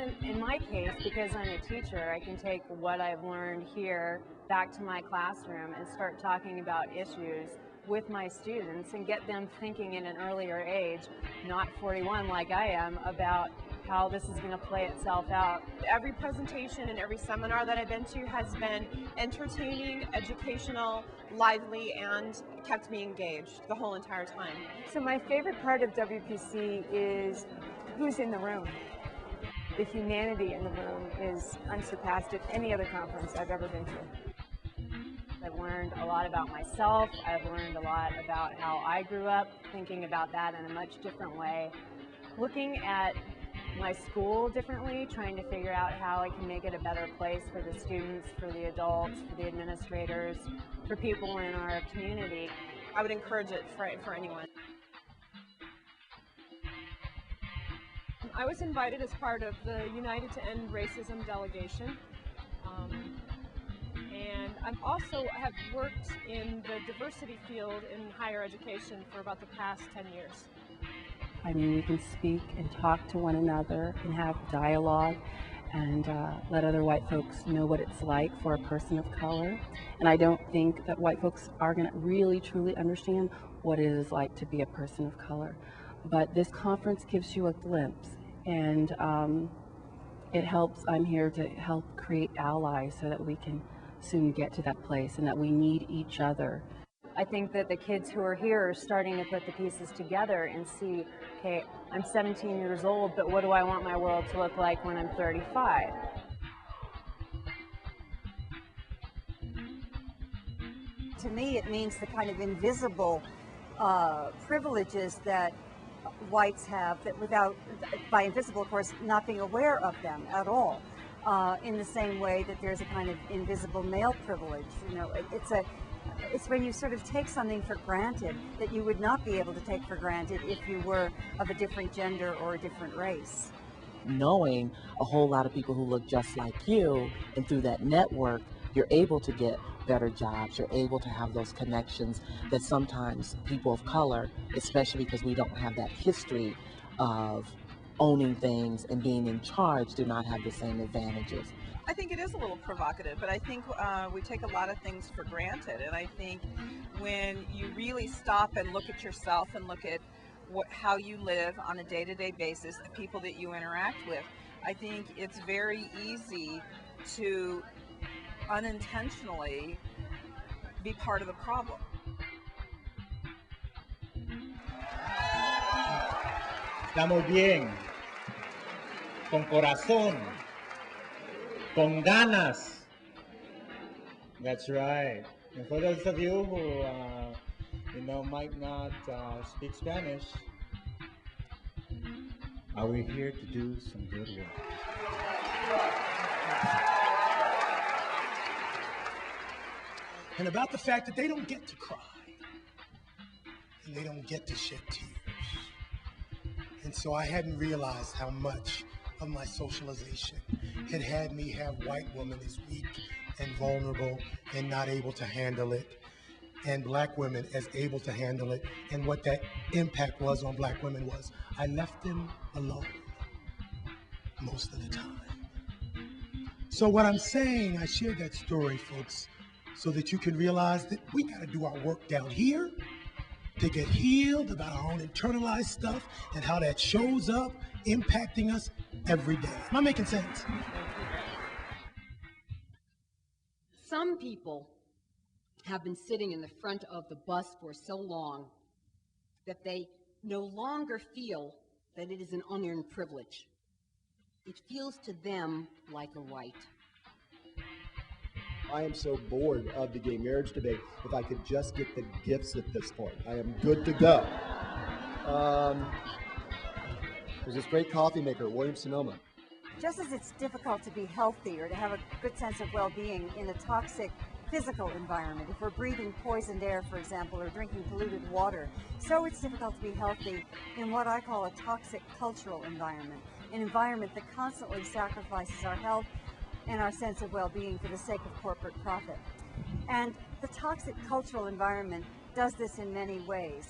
In my case, because I'm a teacher, I can take what I've learned here back to my classroom and start talking about issues with my students and get them thinking in an earlier age, not 41 like I am, about how this is going to play itself out. Every presentation and every seminar that I've been to has been entertaining, educational, lively, and kept me engaged the whole entire time. So my favorite part of WPC is who's in the room. The humanity in the room is unsurpassed at any other conference I've ever been to. I've learned a lot about myself. I've learned a lot about how I grew up, thinking about that in a much different way. Looking at my school differently, trying to figure out how I can make it a better place for the students, for the adults, for the administrators, for people in our community. I would encourage it for anyone. I was invited as part of the United to End Racism delegation. And I also have worked in the diversity field in higher education for about the past 10 years. I mean, we can speak and talk to one another and have dialogue and let other white folks know what it's like for a person of color. And I don't think that white folks are going to really truly understand what it is like to be a person of color. But this conference gives you a glimpse, and it helps. I'm here to help create allies so that we can soon get to that place and that we need each other. I think that the kids who are here are starting to put the pieces together and see, okay, I'm 17 years old, but what do I want my world to look like when I'm 35? To me, it means the kind of invisible privileges that whites have, that without, by invisible, of course, not being aware of them at all. In the same way that there's a kind of invisible male privilege. You know, it's when you sort of take something for granted that you would not be able to take for granted if you were of a different gender or a different race. Knowing a whole lot of people who look just like you, and through that network, you're able to get better jobs, you're able to have those connections that sometimes people of color, especially because we don't have that history of owning things and being in charge, do not have the same advantages. I think it is a little provocative, but I think we take a lot of things for granted, and I think when you really stop and look at yourself and look at how you live on a day-to-day basis, the people that you interact with, I think it's very easy to unintentionally be part of the problem. Estamos bien, con corazón, con ganas. That's right. And for those of you who, might not speak Spanish, we're here to do some good work. And about the fact that they don't get to cry, and they don't get to shed tears. And so I hadn't realized how much of my socialization had me have white women as weak and vulnerable and not able to handle it, and black women as able to handle it. And what that impact was on black women was I left them alone most of the time. So what I'm saying, I shared that story, folks, so that you can realize that we got to do our work down here to get healed about our own internalized stuff and how that shows up impacting us every day. Am I making sense? Some people have been sitting in the front of the bus for so long that they no longer feel that it is an unearned privilege. It feels to them like a right. I am so bored of the gay marriage debate. If I could just get the gifts at this point, I am good to go. There's this great coffee maker, Williams-Sonoma. Just as it's difficult to be healthy or to have a good sense of well-being in a toxic physical environment, if we're breathing poisoned air, for example, or drinking polluted water, so it's difficult to be healthy in what I call a toxic cultural environment, an environment that constantly sacrifices our health and our sense of well-being for the sake of corporate profit. And the toxic cultural environment does this in many ways.